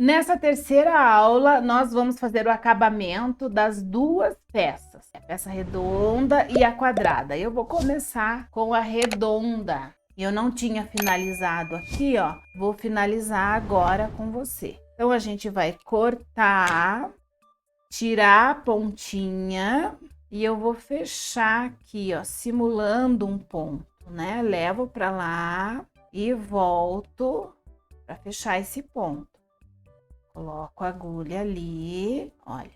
Nessa terceira aula, nós vamos fazer o acabamento das duas peças, a peça redonda e a quadrada. Eu vou começar com a redonda. Eu não tinha finalizado aqui, ó. Vou finalizar agora com você. Então, a gente vai cortar, tirar a pontinha e eu vou fechar aqui, ó, simulando um ponto, né? Levo pra lá e volto pra fechar esse ponto. Coloco a agulha ali, olha,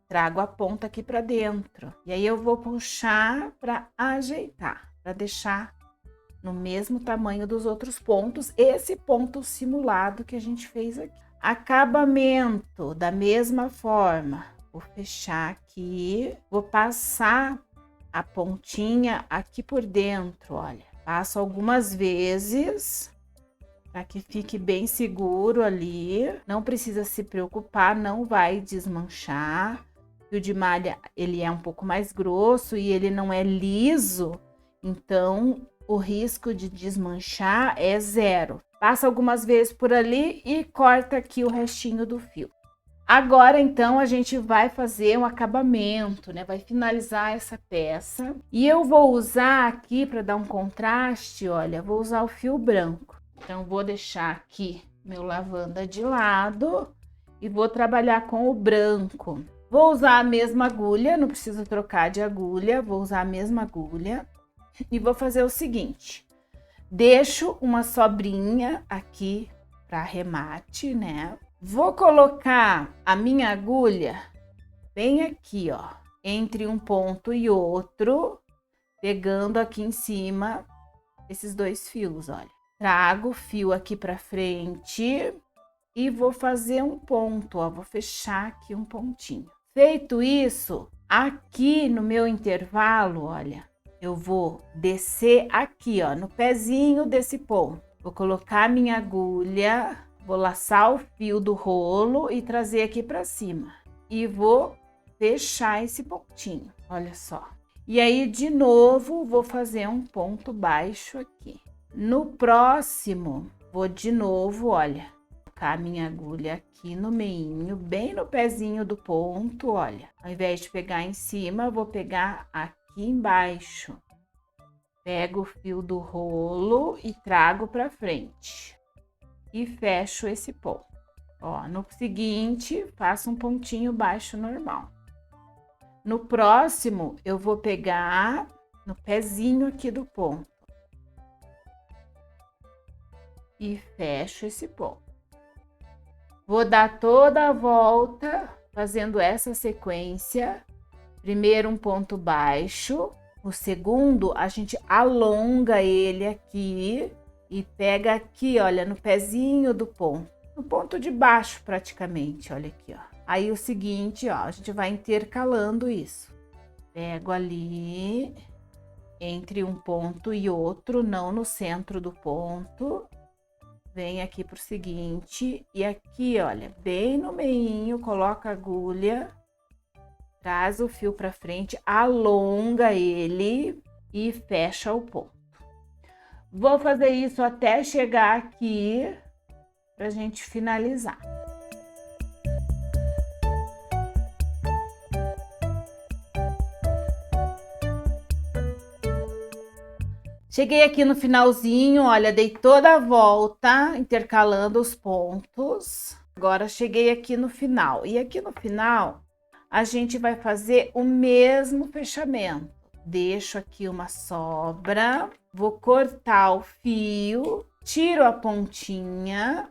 trago a ponta aqui pra dentro. E aí eu vou puxar pra ajeitar, pra deixar no mesmo tamanho dos outros pontos, esse ponto simulado que a gente fez aqui. Acabamento, da mesma forma, vou fechar aqui, vou passar a pontinha aqui por dentro, olha. Passo algumas vezes para que fique bem seguro ali. Não precisa se preocupar, não vai desmanchar. O fio de malha, ele é um pouco mais grosso e ele não é liso, então o risco de desmanchar é zero. Passa algumas vezes por ali e corta aqui o restinho do fio. Agora, então, a gente vai fazer um acabamento, né? Vai finalizar essa peça. E eu vou usar aqui, para dar um contraste, olha, vou usar o fio branco. Então, vou deixar aqui meu lavanda de lado e vou trabalhar com o branco. Vou usar a mesma agulha, não preciso trocar de agulha, vou usar a mesma agulha. E vou fazer o seguinte, deixo uma sobrinha aqui para arremate, né? Vou colocar a minha agulha bem aqui, ó, entre um ponto e outro, pegando aqui em cima esses dois fios, olha. Trago o fio aqui para frente e vou fazer um ponto, ó, vou fechar aqui um pontinho. Feito isso, aqui no meu intervalo, olha, eu vou descer aqui, ó, no pezinho desse ponto. Vou colocar a minha agulha, vou laçar o fio do rolo e trazer aqui para cima. E vou fechar esse pontinho, olha só. E aí, de novo, vou fazer um ponto baixo aqui. No próximo, vou de novo, olha, colocar a minha agulha aqui no meinho, bem no pezinho do ponto, olha. Ao invés de pegar em cima, vou pegar aqui embaixo. Pego o fio do rolo e trago para frente. E fecho esse ponto. Ó, no seguinte, faço um pontinho baixo normal. No próximo, eu vou pegar no pezinho aqui do ponto. E fecho esse ponto. Vou dar toda a volta fazendo essa sequência. Primeiro um ponto baixo, o segundo a gente alonga ele aqui e pega aqui, olha, no pezinho do ponto, no ponto de baixo praticamente, olha aqui, ó. Aí o seguinte, ó, a gente vai intercalando isso. Pego ali entre um ponto e outro, não no centro do ponto. Vem aqui pro seguinte e aqui, olha, bem no meinho, coloca a agulha. Traz o fio para frente, alonga ele e fecha o ponto. Vou fazer isso até chegar aqui pra gente finalizar. Cheguei aqui no finalzinho, olha, dei toda a volta, intercalando os pontos. Agora cheguei aqui no final. E aqui no final, a gente vai fazer o mesmo fechamento. Deixo aqui uma sobra, vou cortar o fio, tiro a pontinha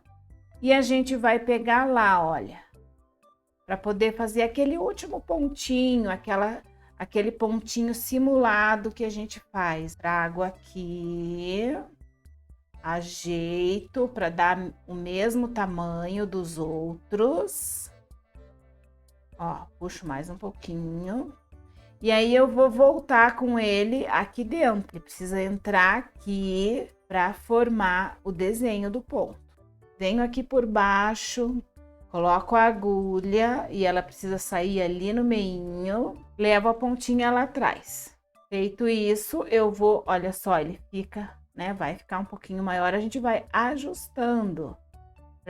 e a gente vai pegar lá, olha, para poder fazer aquele último pontinho, aquele pontinho simulado que a gente faz. Trago aqui, ajeito para dar o mesmo tamanho dos outros. Ó, puxo mais um pouquinho. E aí eu vou voltar com ele aqui dentro. Ele precisa entrar aqui para formar o desenho do ponto. Venho aqui por baixo, coloco a agulha e ela precisa sair ali no meinho. Levo a pontinha lá atrás. Feito isso, eu vou, olha só, ele fica, né? Vai ficar um pouquinho maior, a gente vai ajustando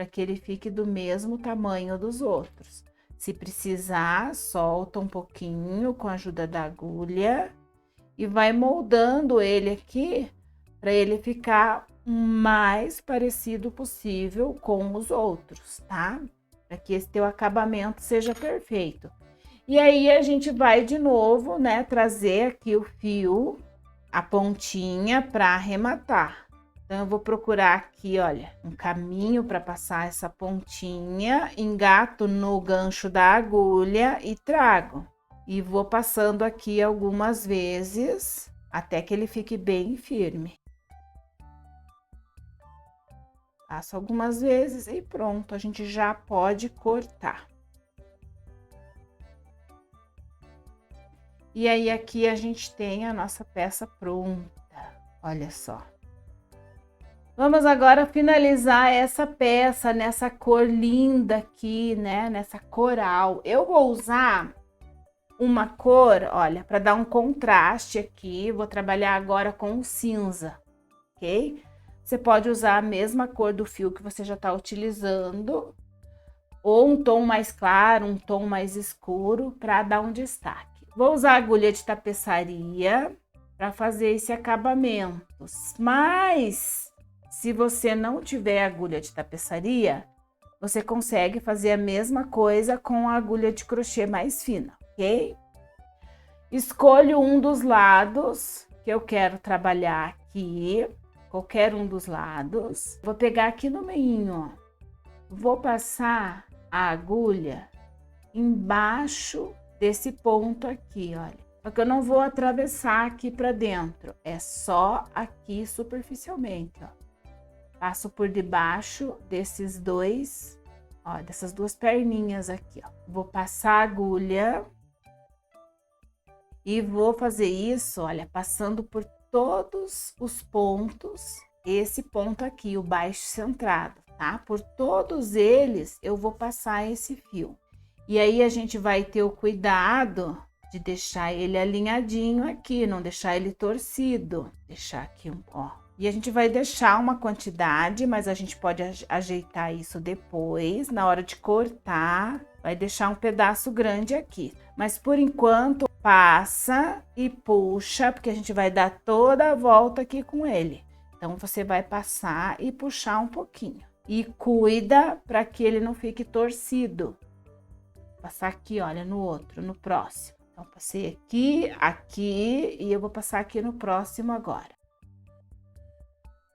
para que ele fique do mesmo tamanho dos outros. Se precisar, solta um pouquinho com a ajuda da agulha e vai moldando ele aqui para ele ficar o mais parecido possível com os outros, tá? Para que esse teu acabamento seja perfeito. E aí a gente vai de novo, né, trazer aqui o fio, a pontinha para arrematar. Então, eu vou procurar aqui, olha, um caminho para passar essa pontinha, engato no gancho da agulha e trago. E vou passando aqui algumas vezes, até que ele fique bem firme. Passo algumas vezes e pronto, a gente já pode cortar. E aí, aqui a gente tem a nossa peça pronta, olha só. Vamos agora finalizar essa peça nessa cor linda aqui, né? Nessa coral. Eu vou usar uma cor, olha, para dar um contraste aqui. Vou trabalhar agora com o cinza, ok? Você pode usar a mesma cor do fio que você já está utilizando, ou um tom mais claro, um tom mais escuro, para dar um destaque. Vou usar a agulha de tapeçaria para fazer esse acabamento, mas se você não tiver agulha de tapeçaria, você consegue fazer a mesma coisa com a agulha de crochê mais fina, ok? Escolho um dos lados que eu quero trabalhar aqui, qualquer um dos lados. Vou pegar aqui no meio, ó. Vou passar a agulha embaixo desse ponto aqui, olha. Só que eu não vou atravessar aqui para dentro, é só aqui superficialmente, ó. Passo por debaixo desses dois, ó, dessas duas perninhas aqui, ó. Vou passar a agulha e vou fazer isso, olha, passando por todos os pontos, esse ponto aqui, o baixo centrado, tá? Por todos eles eu vou passar esse fio. E aí a gente vai ter o cuidado de deixar ele alinhadinho aqui, não deixar ele torcido. Deixar aqui, ó. E a gente vai deixar uma quantidade, mas a gente pode ajeitar isso depois, na hora de cortar. Vai deixar um pedaço grande aqui. Mas por enquanto, passa e puxa, porque a gente vai dar toda a volta aqui com ele. Então, você vai passar e puxar um pouquinho. E cuida para que ele não fique torcido. Passar aqui, olha, no outro, no próximo. Então, passei aqui, aqui e eu vou passar aqui no próximo agora.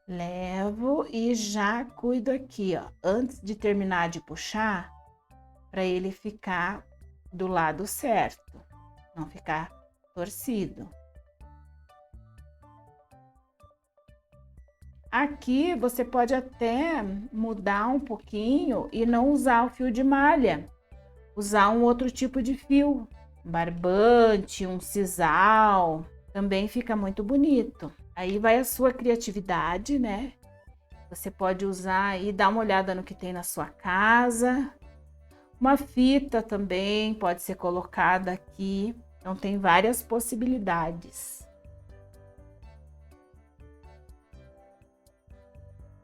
Levo e já cuido aqui, ó, antes de terminar de puxar, para ele ficar do lado certo, não ficar torcido. Aqui você pode até mudar um pouquinho e não usar o fio de malha, usar um outro tipo de fio, um barbante, um sisal, também fica muito bonito. Aí vai a sua criatividade, né? Você pode usar e dar uma olhada no que tem na sua casa. Uma fita também pode ser colocada aqui. Então, tem várias possibilidades.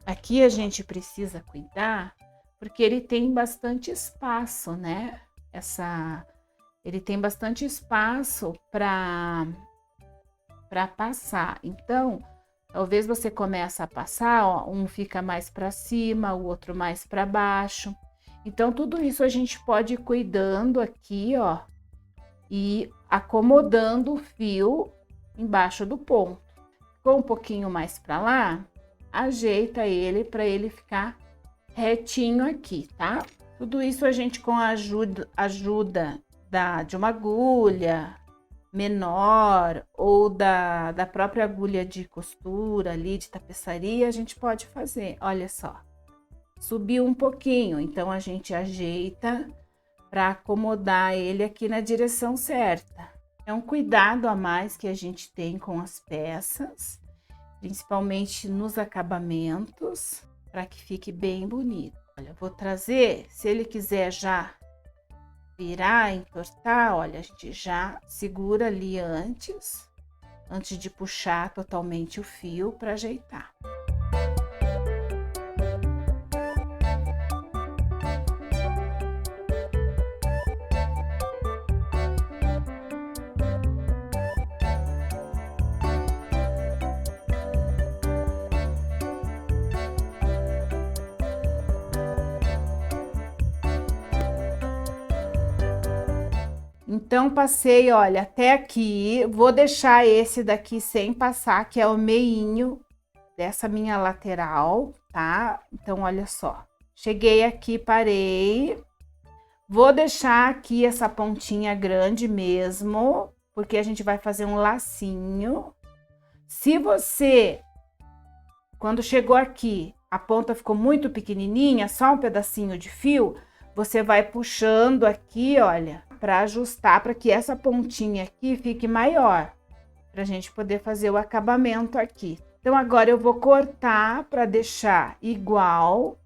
Aqui a gente precisa cuidar, porque ele tem bastante espaço, né? Ele tem bastante espaço para passar. Então, talvez você comece a passar, ó, um fica mais para cima, o outro mais para baixo. Então, tudo isso a gente pode ir cuidando aqui, ó, e acomodando o fio embaixo do ponto. Ficou um pouquinho mais para lá, ajeita ele para ele ficar retinho aqui, tá? Tudo isso a gente com a ajuda de uma agulha menor ou da própria agulha de costura ali, de tapeçaria, a gente pode fazer. Olha só, subiu um pouquinho, então a gente ajeita para acomodar ele aqui na direção certa. É um cuidado a mais que a gente tem com as peças, principalmente nos acabamentos, para que fique bem bonito. Olha, vou trazer, se ele quiser já virar, entortar, olha, a gente já segura ali antes de puxar totalmente o fio para ajeitar. Então, passei, olha, até aqui. Vou deixar esse daqui sem passar, que é o meinho dessa minha lateral, tá? Então, olha só. Cheguei aqui, parei. Vou deixar aqui essa pontinha grande mesmo, porque a gente vai fazer um lacinho. Se você, quando chegou aqui, a ponta ficou muito pequenininha, só um pedacinho de fio, você vai puxando aqui, olha, para ajustar, para que essa pontinha aqui fique maior, pra gente poder fazer o acabamento aqui. Então, agora eu vou cortar para deixar igual.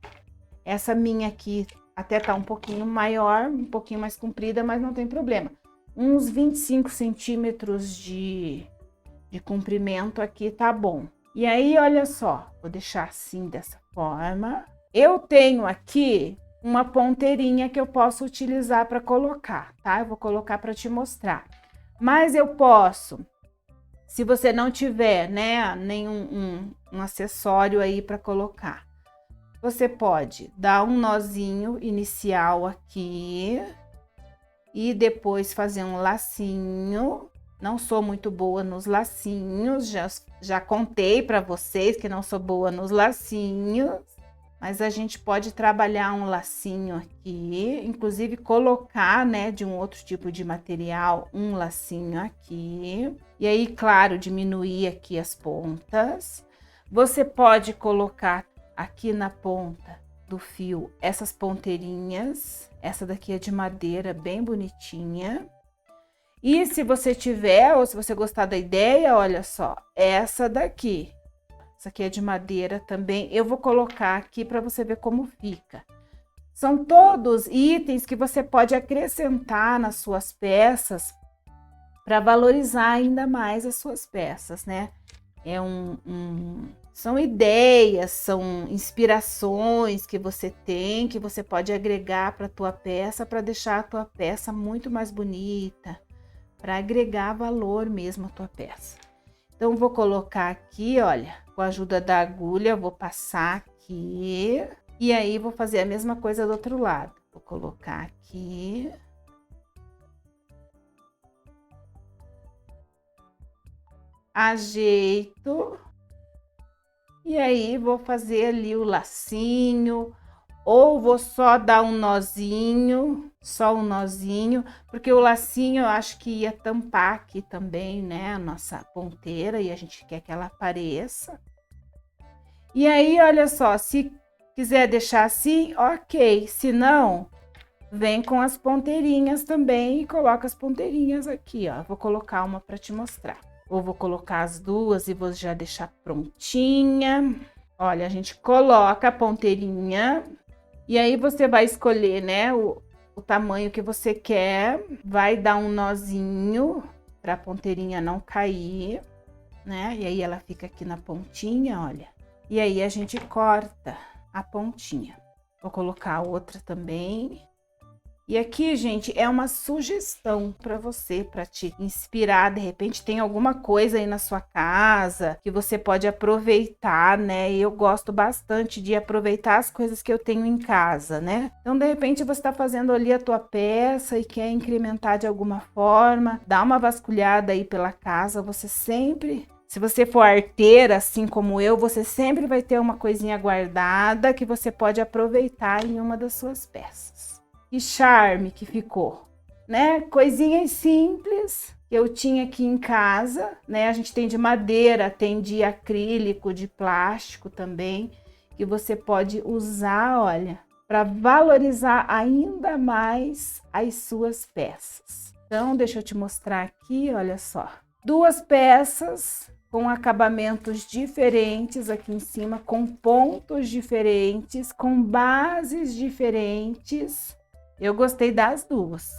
Essa minha aqui até tá um pouquinho maior, um pouquinho mais comprida, mas não tem problema. Uns 25 centímetros de comprimento aqui tá bom. E aí, olha só, vou deixar assim, dessa forma. Eu tenho aqui uma ponteirinha que eu posso utilizar para colocar, tá? Eu vou colocar para te mostrar. Mas eu posso, se você não tiver, né, nenhum um acessório aí para colocar, você pode dar um nozinho inicial aqui e depois fazer um lacinho. Não sou muito boa nos lacinhos, já contei para vocês que não sou boa nos lacinhos, mas a gente pode trabalhar um lacinho aqui, inclusive colocar, né, de um outro tipo de material, um lacinho aqui. E aí, claro, diminuir aqui as pontas. Você pode colocar aqui na ponta do fio essas ponteirinhas. Essa daqui é de madeira, bem bonitinha. E se você tiver, ou se você gostar da ideia, olha só, essa daqui. Essa aqui é de madeira também. Eu vou colocar aqui para você ver como fica. São todos itens que você pode acrescentar nas suas peças para valorizar ainda mais as suas peças, né? São ideias, são inspirações que você tem, que você pode agregar para a tua peça, para deixar a tua peça muito mais bonita, para agregar valor mesmo à tua peça. Então, vou colocar aqui, olha, com a ajuda da agulha, vou passar aqui. E aí, vou fazer a mesma coisa do outro lado. Vou colocar aqui. Ajeito. E aí, vou fazer ali o lacinho. Ou vou só dar um nozinho, porque o lacinho eu acho que ia tampar aqui também, né, a nossa ponteira, e a gente quer que ela apareça. E aí, olha só, se quiser deixar assim, ok, se não, vem com as ponteirinhas também e coloca as ponteirinhas aqui, ó. Vou colocar uma para te mostrar. Ou vou colocar as duas e vou já deixar prontinha. Olha, a gente coloca a ponteirinha. E aí, você vai escolher, né, o tamanho que você quer, vai dar um nozinho para a ponteirinha não cair, né? E aí, ela fica aqui na pontinha, olha. E aí, a gente corta a pontinha. Vou colocar outra também. E aqui, gente, é uma sugestão para você, para te inspirar. De repente, tem alguma coisa aí na sua casa que você pode aproveitar, né? E eu gosto bastante de aproveitar as coisas que eu tenho em casa, né? Então, de repente, você está fazendo ali a tua peça e quer incrementar de alguma forma, dá uma vasculhada aí pela casa. Você sempre, se você for arteira, assim como eu, você sempre vai ter uma coisinha guardada que você pode aproveitar em uma das suas peças. Que charme que ficou, né? Coisinhas simples que eu tinha aqui em casa, né? A gente tem de madeira, tem de acrílico, de plástico também, que você pode usar, olha, para valorizar ainda mais as suas peças. Então, deixa eu te mostrar aqui, olha só. Duas peças com acabamentos diferentes aqui em cima, com pontos diferentes, com bases diferentes. Eu gostei das duas.